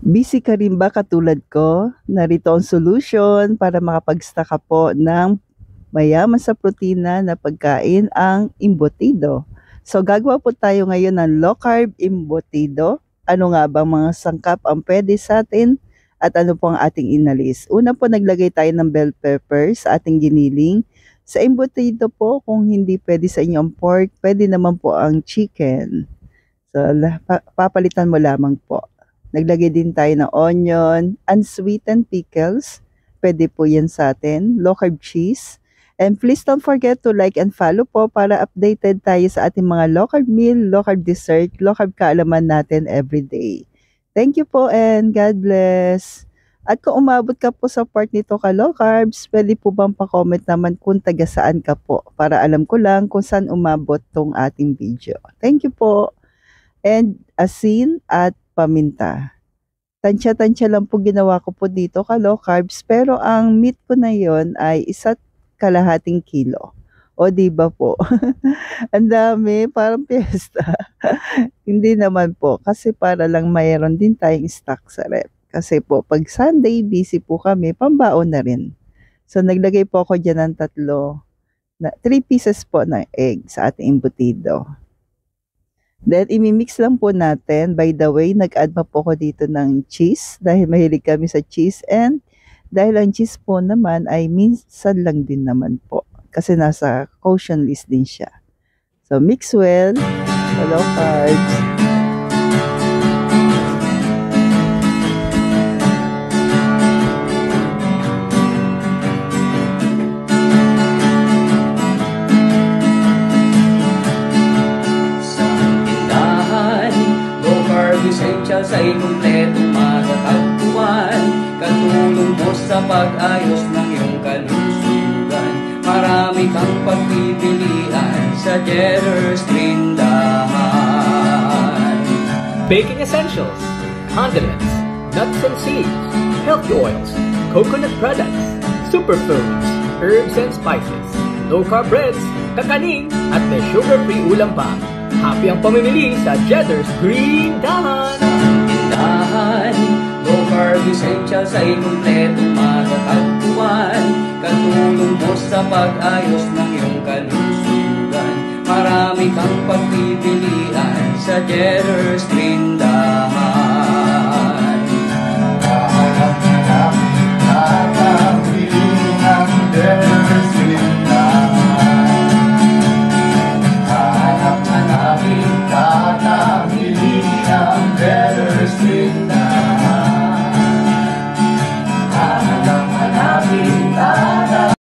Busy ka rin ba katulad ko? Narito ang solution para makapag-stock ka po ng mayaman sa protina na pagkain ang embutido. So gagawa po tayo ngayon ng low carb embutido. Ano nga ba mga sangkap ang pwede sa atin at ano po ang ating inalis? Una po naglagay tayo ng bell pepper sa ating giniling. Sa embutido po, kung hindi pwede sa inyo ang pork, pwede naman po ang chicken. So papalitan mo lamang po. Naglagay din tayo ng onion, unsweetened pickles. Pwede po yan sa atin. Low carb cheese. And please don't forget to like and follow po para updated tayo sa ating mga low carb meal, low carb dessert, low carb kaalaman natin everyday. Thank you po and God bless. At kung umabot ka po sa part nito ka low carbs, pwede po bang pa-comment naman kung taga saan ka po para alam ko lang kung saan umabot tong ating video. Thank you po. And asin at paminta. Tansya-tansya lang po ginawa ko po dito ka low carbs pero ang meat ko na yon ay 1.5 kilo. O di ba po? Ang dami, parang piyesta. Hindi naman po kasi para lang mayroon din tayong stock sa rep. Kasi po pag Sunday busy po kami, pambaon na rin. So naglagay po ako diyan ng 3 pieces po ng egg sa ating embutido. Then, imimix lang po natin. By the way, nag-add pa po ko dito ng cheese dahil mahilig kami sa cheese. And dahil ang cheese po naman ay minsan lang din naman po. Kasi nasa caution list din siya. So, mix well. Low carbs. Essentials ay kumpletong matatagpuan. Katulong mo sa pag-ayos ng iyong kalusugan. Marami kang pagpipilian sa Jetter's Tindahan. Baking essentials, condiments, nuts and seeds, healthy oils, coconut products, superfoods, herbs and spices, low-carb breads, kakanin, at may sugar-free ulam pa. Happy ang pamimili sa Jetter's Green Dahan! Sa tindahan, low-carb essentials ay kumpletong matatagpuan. Katulong mo sa pag-ayos ng iyong kalusugan. Marami kang pagpipilian sa Jetter's Green